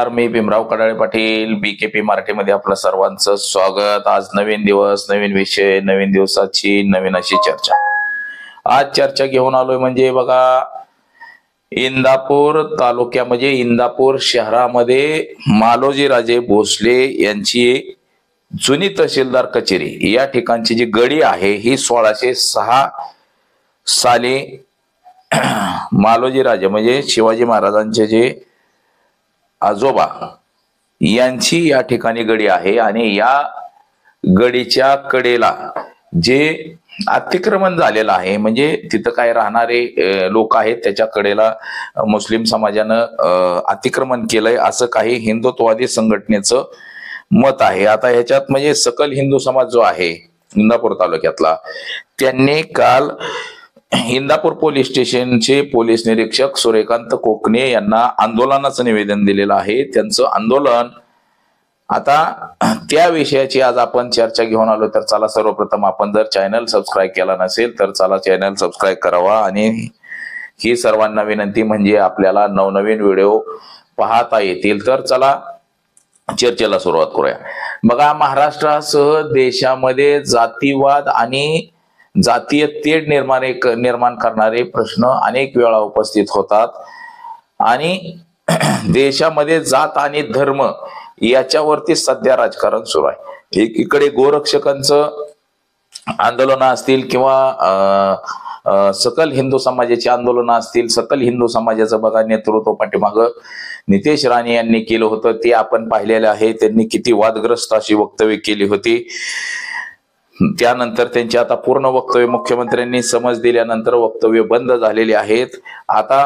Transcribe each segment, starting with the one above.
नमस्कार, मी भीमराव कडाळे पाटील BKP मराठीमध्ये आपलं सर्वांचं स्वागत। आज नवीन दिवस, नवीन विषय, नवीन दिवसाची नवीन अशी चर्चा। आज चर्चा घेऊन आलोय म्हणजे बघा, इंदापूर तालुक्या म्हणजे इंदापूर शहरामध्ये मालोजीराजे भोसले यांची जुनी तहसीलदार कचेरी या ठिकाणची जी गडी आहे ही 1606 साली मालोजीराजे म्हणजे शिवाजी महाराजांचे जे आजोबा यांची या ठिकाणी गडी आहे आणि या गडीच्या कडेला जे अतिक्रमण झालेलं आहे म्हणजे तिथं काय राहणारे लोक आहेत त्याच्या कडेला मुस्लिम समाजानं अतिक्रमण केलंय असं काही हिंदुत्ववादी संघटनेचं मत आहे। आता ह्याच्यात म्हणजे सकल हिंदू समाज जो आहे इंदापूर तालुक्यातला त्यांनी काल इंदापूर पोलीस स्टेशनचे पोलीस निरीक्षक सूर्यकांत कोकणे यांना आंदोलनाचं निवेदन दिलेलं आहे। त्यांचं आंदोलन आता त्या विषयाची आज आपण चर्चा घेऊन आलो। तर चला, सर्वप्रथम आपण जर चॅनल सबस्क्राईब केला नसेल तर चला चॅनल सबस्क्राईब करावा आणि ही सर्वांना विनंती म्हणजे आपल्याला नवनवीन व्हिडिओ पाहता येतील। तर चला चर्चेला सुरुवात करूया। बघा, महाराष्ट्रासह देशामध्ये जातीवाद आणि जातीय तेढ निर्माण करणारे प्रश्न अनेक वेळा उपस्थित होतात आणि देशामध्ये जात आणि धर्म याच्यावरती सध्या राजकारण सुरू आहे। एकीकडे गोरक्षकांचं आंदोलन असतील किंवा सकल हिंदू समाजाची आंदोलन असतील। सकल हिंदू समाजाचं बघा नेतृत्व पाठीमागं नितेश राणे यांनी केलं होतं, ते आपण पाहिलेलं आहे। त्यांनी किती वादग्रस्त अशी वक्तव्य केली होती। त्यानंतर त्यांचे आता पूर्ण वक्तव्य मुख्यमंत्र्यांनी समज दिल्यानंतर वक्तव्य बंद झालेले आहेत। आता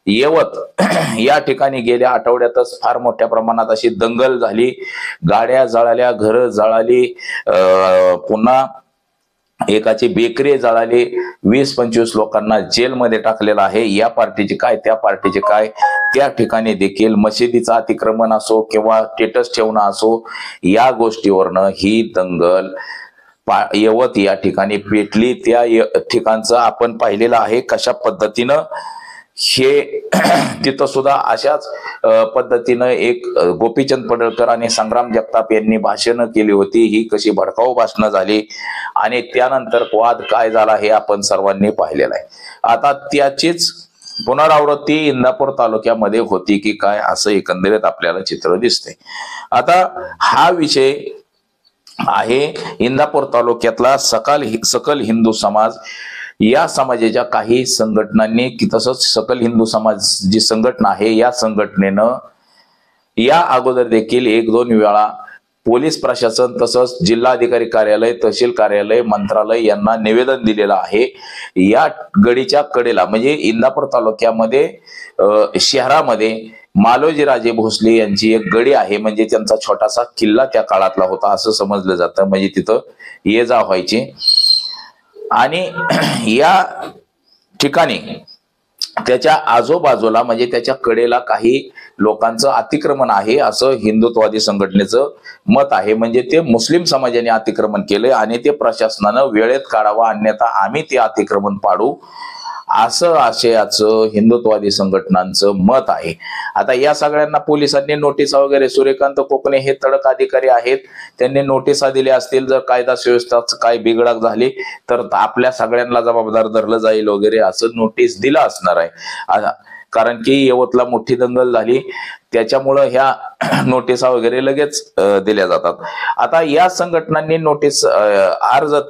यवत या ठिकाणी गेल्या आठवड्यातच फार मोठ्या प्रमाणात अशी दंगल झाली, गाड्या जळाल्या, घरं जळाली, पुन्हा एकाची बेकरी जळाली, 20-25 लोकांना जेलमध्ये टाकलेलं आहे। या पार्टीचे काय त्या पार्टीचे काय, त्या ठिकाणी देखील मशिदीचं अतिक्रमण असो किंवा स्टेटस ठेवणं असो, या गोष्टीवरनं ही दंगल यवत या ठिकाणी पेटली। त्या ठिकाणचं आपण पाहिलेलं आहे कशा पद्धतीनं हे तिथं सुद्धा अशाच पद्धतीनं एक गोपीचंद पडळकर आणि संग्राम जगताप यांनी भाषणं केली होती। ही कशी भडकाऊ भाषणं झाली आणि त्यानंतर वाद काय झाला हे आपण सर्वांनी पाहिलेलं आहे। आता त्याचीच पुनरावृत्ती इंदापूर तालुक्यामध्ये होती की काय असं एकंदरीत आपल्याला चित्र दिसतंय। आता हा विषय आहे इंदापूर तालुक्यातला सकल हिंदू समाज या समाजाच्या काही संघटनांनी तसंच सकल हिंदू समाज जी संघटना आहे या संघटनेनं या अगोदर देखील 1-2 वेळा पोलीस प्रशासन तसंच जिल्हाधिकारी कार्यालय, तहसील कार्यालय, मंत्रालय यांना निवेदन दिलेलं आहे। या गडीच्या कडेला म्हणजे इंदापूर तालुक्यामध्ये शहरामध्ये मालोजीराजे भोसले यांची एक गडी आहे, म्हणजे त्यांचा छोटासा किल्ला त्या काळातला होता असं समजलं जातं। म्हणजे तिथं ये जा व्हायची आणि या ठिकाणी त्याच्या आजूबाजूला म्हणजे त्याच्या कडेला काही लोकांचं अतिक्रमण आहे असं हिंदुत्ववादी संघटनेचं मत आहे। म्हणजे ते मुस्लिम समाजाने अतिक्रमण केले आणि ते प्रशासनानं वेळेत काढावं, अन्यथा आम्ही ते अतिक्रमण पाडू असं आशयाचं हिंदुत्ववादी संघटनांचं मत आहे। आता या सगळ्यांना पोलिसांनी नोटिसा वगैरे, सूर्यकांत कोकणे हे तडक अधिकारी आहेत, त्यांनी नोटिसा दिल्या असतील। जर कायदा सुव्यवस्थेचं काय बिघडाक झाली तर आपल्या सगळ्यांना जबाबदार धरलं जाईल वगैरे असं नोटीस दिलं असणार आहे। कारण की यवतला मोठी दंगल झाली त्याच्यामुळं ह्या नोटिसा वगैरे लगेच दिल्या जातात। आता या संघटनांनी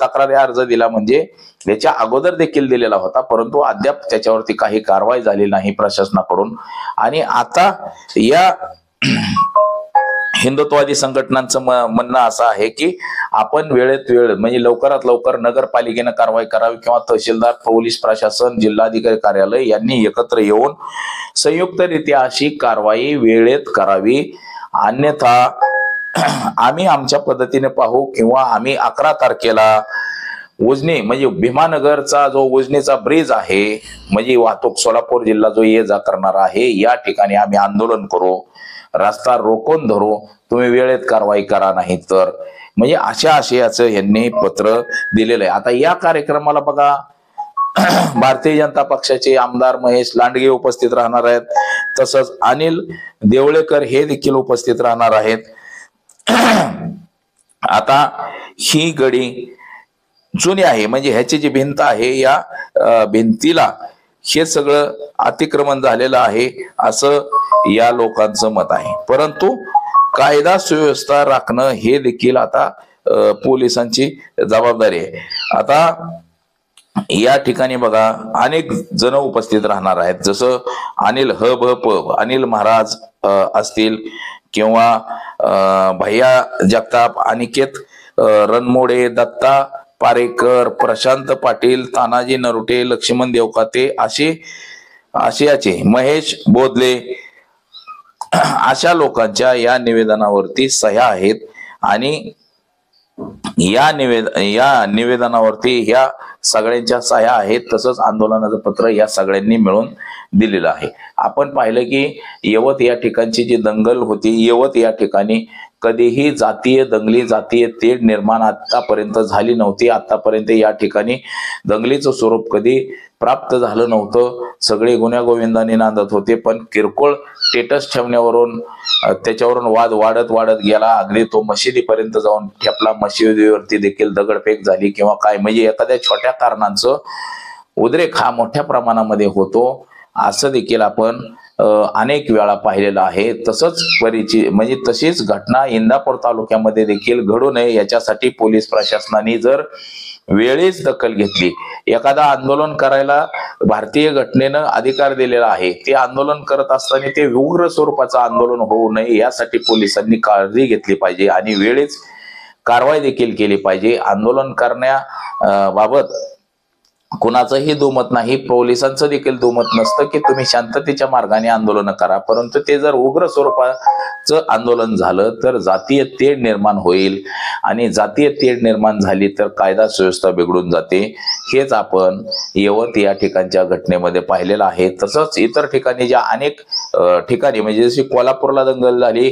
तक्रारी अर्ज दिला म्हणजे याच्या अगोदर देखील दिलेला होता, परंतु अद्याप त्याच्यावरती काही कारवाई झाली नाही प्रशासनाकडून। आणि आता या हिंदुत्ववादी संघटनांचं म्हणणं असं आहे की आपण वेळेत वेळ म्हणजे लवकरात लवकर नगरपालिकेनं कारवाई करावी किंवा तहसीलदार, पोलीस प्रशासन, जिल्हाधिकारी कार्यालय यांनी एकत्र येऊन संयुक्तरित्या अशी कारवाई वेळेत करावी, अन्यथा आम्ही आमच्या पद्धतीने पाहू किंवा आम्ही 11 तारखेला उजनी म्हणजे भीमानगरचा जो उजनीचा ब्रिज आहे म्हणजे वाहतूक सोलापूर जिल्हा जो ये जा करणार आहे या ठिकाणी आम्ही आंदोलन करू, रस्ता रोखून धरू, तुम्ही वेळेत कारवाई करा नाही तर, म्हणजे अशा आशयाचं यांनी पत्र दिलेलं आहे। आता या कार्यक्रमाला बघा भारतीय जनता पक्षाचे आमदार महेश लांडगे उपस्थित राहणार आहेत, तसंच अनिल देवळेकर हे देखील उपस्थित राहणार आहेत. आता ही गडी जुनी आहे, म्हणजे ह्याची जी भिंत आहे या भिंतीला हे सगळं अतिक्रमण झालेलं आहे असं या लोकांचं मत आहे. परंतु कायदा सुव्यवस्था राखणं हे देखील आता पोलिसांची जबाबदारी आहे. आता या ठिकाणी बघा अनेक जण उपस्थित राहणार आहेत, जसं अनिल अनिल महाराज असतील किंवा भैया जगताप, अनिकेत रणमोडे, दत्ता पारेकर, प्रशांत पाटील, तानाजी नरुटे, लक्ष्मण देवकाते, आशियाचे महेश बोधले अशा लोकांच्या या निवेदनावरती सह्या आहेत आणि या निवेदनावरती ह्या सगळ्यांच्या सह्या आहेत. तसंच आंदोलनाचं पत्र या सगळ्यांनी मिळून दिलेलं आहे. आपण पाहिलं की यवत या ठिकाणची जी दंगल होती, यवत या ठिकाणी कधीही जातीय दंगली, जातीय तेढ निर्माण आतापर्यंत झाली नव्हती. आतापर्यंत या ठिकाणी दंगलीचं स्वरूप कधी प्राप्त झालं नव्हतं. सगळे गुण्यागोविंदाने नांदत होते, पण किरकोळ स्टेटस ठेवण्यावरून त्याच्यावरून वाद वाढत गेला. अगदी तो मशिदीपर्यंत जाऊन ठेपला. मशिदीवरती देखील दगडफेक झाली किंवा काय, म्हणजे एखाद्या छोट्या कारणांचं उद्रेक हा मोठ्या प्रमाणामध्ये होतो असं देखील आपण अनेक वेळा पाहिलेलं आहे. तसंच म्हणजे तशीच घटना इंदापूर तालुक्यामध्ये देखील घडू नये याच्यासाठी पोलीस प्रशासनाने जर वेळीच दखल घेतली, एखादा आंदोलन करायला भारतीय घटनेनं अधिकार दिलेला आहे, ते आंदोलन करत असताना ते उग्र स्वरूपाचं आंदोलन होऊ नये यासाठी पोलिसांनी काळजी घेतली पाहिजे आणि वेळीच कारवाई देखील केली पाहिजे. आंदोलन करण्याबाबत कुणाचंही दुमत नाही, पोलिसांचं देखील दुमत नसतं की तुम्ही शांततेच्या मार्गाने आंदोलन करा, परंतु ते जर उग्र स्वरूपाचं आंदोलन झालं तर जातीय तेढ निर्माण होईल आणि जातीय तेढ निर्माण झाली तर कायदा सुव्यवस्था बिघडून जाते. हेच आपण यवत या ठिकाणच्या घटनेमध्ये पाहिलेलं आहे. तसंच इतर ठिकाणी ज्या अनेक ठिकाणी, म्हणजे जशी कोल्हापूरला दंगल झाली,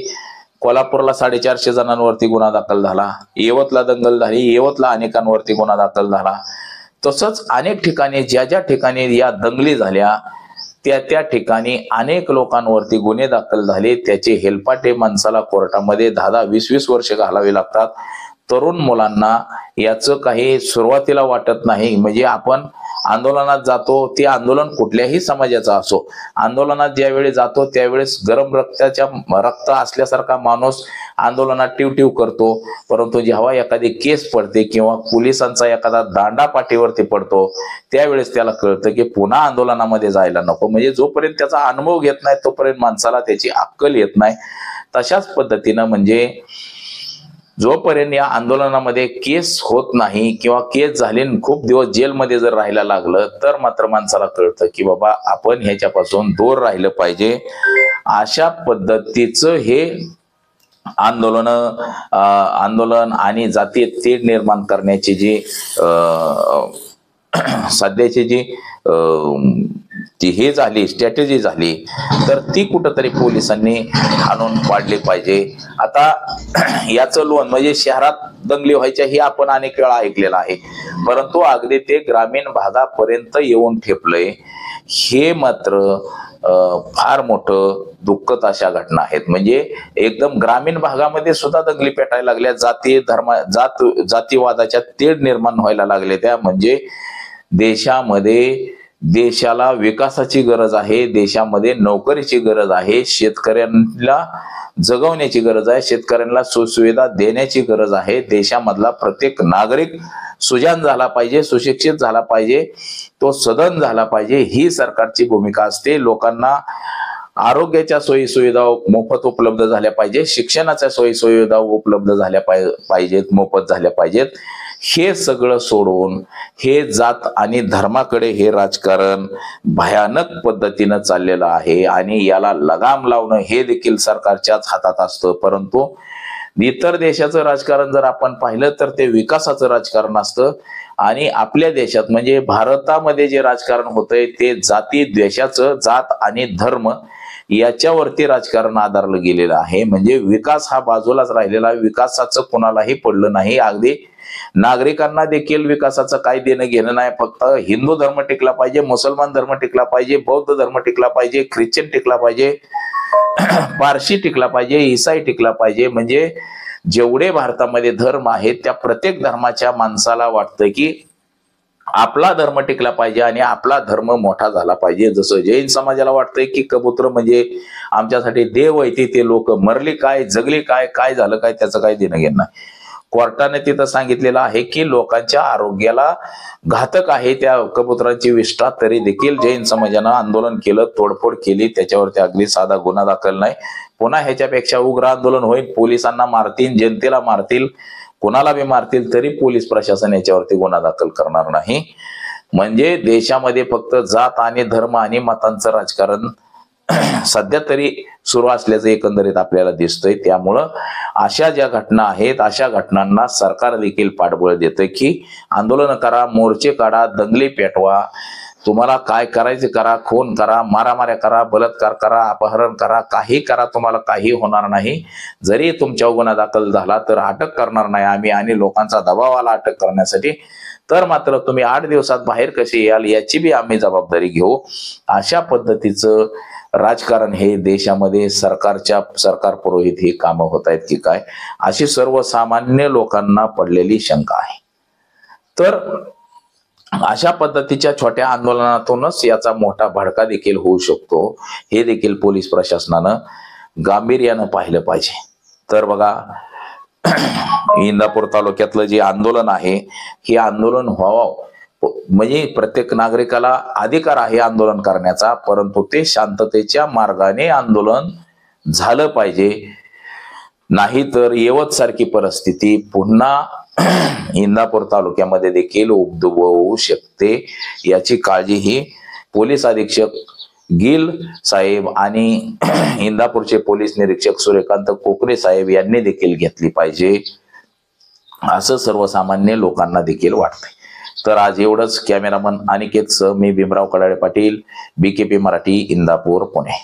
कोल्हापूरला 450 जणांवरती गुन्हा दाखल झाला, यवतला दंगल झाली, यवतला अनेकांवरती गुन्हा दाखल झाला. तसंच अनेक ठिकाणी ज्या ठिकाणी या दंगली झाल्या त्या ठिकाणी अनेक लोकांवरती गुन्हे दाखल झाले. त्याचे हेलपाटे माणसाला कोर्टामध्ये 10-10, 20-20 वर्ष घालावे लागतात. तरुण मुलांना याचं काही सुरुवातीला वाटत नाही, म्हणजे आपण आंदोलनात जातो, ते आंदोलन कुठल्याही समाजाचं असो, आंदोलनात ज्यावेळी जातो त्यावेळेस गरम रक्त असल्यासारखा माणूस आंदोलनात टिवटिव करतो, परंतु जेव्हा एखादी केस पडते किंवा पोलिसांचा एखादा दांडा पाठीवरती पडतो त्यावेळेस त्याला कळतं की पुन्हा आंदोलनामध्ये जायला नको. म्हणजे जोपर्यंत त्याचा अनुभव घेत नाही तोपर्यंत माणसाला त्याची अक्कल येत नाही. तशाच पद्धतीनं म्हणजे जोपर्यंत या आंदोलनामध्ये केस होत नाही किंवा केस झाली खूप दिवस जेलमध्ये जर राहायला लागलं तर मात्र माणसाला कळतं की बाबा आपण ह्याच्यापासून दूर राहिलं पाहिजे. अशा पद्धतीचं हे आंदोलन आणि जातीय तेढ निर्माण करण्याची जी सध्याची जी हे झाली स्ट्रॅटेजी झाली तर ती कुठंतरी पोलिसांनी आणून पाडली पाहिजे. आता याचं लोन म्हणजे शहरात दंगली व्हायच्या ही आपण अनेक वेळा ऐकलेलं आहे, परंतु अगदी ते ग्रामीण भागापर्यंत येऊन ठेपलंय हे मात्र फार मोठं दुःखद अशा घटना आहेत. म्हणजे एकदम ग्रामीण भागामध्ये सुद्धा दंगली पेटायला लागल्या, जातीवादाच्या तेढ निर्माण व्हायला लागले त्या. म्हणजे देशाला विकासाची गरज आहे, देशामध्ये नोकरीची गरज आहे, शेतकऱ्यांना जगवण्याची गरज आहे, शेतकऱ्यांना सुविधा देण्याची गरज आहे. देशामधला प्रत्येक नागरिक सुजाण झाला पाहिजे, सुशिक्षित झाला पाहिजे, तो सदन झाला पाहिजे, ही सरकारची भूमिका असते. लोकांना आरोग्याच्या सोयी सुविधा मोफत उपलब्ध झाल्या पाहिजे, शिक्षणाच्या सोयी सुविधा उपलब्ध झाल्या पाहिजेत, मोफत झाल्या पाहिजेत. हे सगळं सोडून हे जात आणि धर्माकडे हे राजकारण भयानक पद्धतीनं चाललेलं आहे आणि याला लगाम लावणं हे देखील सरकारच्याच हातात असतं. परंतु इतर देशाचं राजकारण जर आपण पाहिलं तर ते विकासाचं राजकारण असतं आणि आपल्या देशात म्हणजे भारतामध्ये जे राजकारण होतंय ते जाती द्वेषाचं, जात आणि धर्म याच्यावरती राजकारण आधारलं गेलेलं आहे. म्हणजे विकास हा बाजूलाच राहिलेला आहे, विकासाचं कोणालाही पडलं नाही. अगदी नागरिकांना देखील विकासाचं काही देणं घेणं नाही. फक्त हिंदू धर्म टिकला पाहिजे, मुसलमान धर्म टिकला पाहिजे, बौद्ध धर्म टिकला पाहिजे, ख्रिश्चन टिकला पाहिजे, पारशी टिकला पाहिजे, ईसाई टिकला पाहिजे. म्हणजे जेवढे भारतामध्ये धर्म आहेत त्या प्रत्येक धर्माच्या माणसाला वाटतं की आपला धर्म टिकला पाहिजे आणि आपला धर्म मोठा झाला पाहिजे. जसं जैन समाजाला वाटतंय की कबूतर म्हणजे आमच्यासाठी देव आहे, ते लोक मरली काय जगली काय काय झालं काय त्याचं काही देणं घेणं नाही. कोर्टाने तिथं सांगितलेलं आहे की लोकांच्या आरोग्याला घातक आहे त्या कबुतरांची विष्ठा, तरी देखील जैन समाजानं आंदोलन केलं, तोडफोड केली, त्याच्यावरती अगदी साधा गुन्हा दाखल नाही. पुन्हा ह्याच्यापेक्षा उग्र आंदोलन होईल, पोलिसांना मारतील, जनतेला मारतील, कोणाला बी मारतील, तरी पोलीस प्रशासन याच्यावरती गुन्हा दाखल करणार नाही. म्हणजे देशामध्ये फक्त जात आणि धर्म आणि मतांचं राजकारण सध्या तरी सुरू असल्याचं एकंदरीत आपल्याला दिसतंय. त्यामुळं अशा ज्या घटना आहेत अशा घटनांना सरकार देखील पाठबळ देतं की आंदोलन करा, मोर्चे काढा, दंगली पेटवा, तुम्हाला काय करायचे करा, खून करा, मारामाऱ्या करा, बलात्कार करा, अपहरण करा, काही करा, तुम्हाला काही होणार नाही. जरी तुमच्यावर गुन्हा दाखल झाला तर अटक करणार नाही आम्ही, आणि लोकांचा दबाव आला अटक करण्यासाठी तर मात्र तुम्ही 8 दिवसात बाहेर कसे याल याची बी आम्ही जबाबदारी घेऊ. अशा पद्धतीचं राजकारण हे देशामध्ये सरकार पुरोहित ही कामं होत आहेत की काय, अशी सर्वसामान्य लोकांना पडलेली शंका आहे. तर अशा पद्धतीच्या छोट्या आंदोलनातूनच याचा मोठा भडका देखील होऊ शकतो, हे देखील पोलीस प्रशासनानं गांभीर्यानं पाहिलं पाहिजे. तर बघा, इंदापूर तालुक्यातलं जे आंदोलन आहे हे आंदोलन व्हावं म्हणजे प्रत्येक नागरिकाला अधिकार आहे आंदोलन करण्याचा, परंतु ते शांततेच्या मार्गाने आंदोलन झालं पाहिजे. नाहीतर यवत सारखी परिस्थिती पुन्हा इंदापूर तालुक्यामध्ये देखील उद्भवू शकते. याची काळजी ही पोलीस अधीक्षक गिल साहेब आणि इंदापूरचे पोलीस निरीक्षक सूर्यकांत कोकरे साहेब यांनी देखील घेतली पाहिजे, असं सर्वसामान्य लोकांना देखील वाटतंय. तर आज एवढंच. कॅमेरामन अनिकेत सह मी भीमराव कडाळे पाटील, BKP मराठी, इंदापूर, पुणे.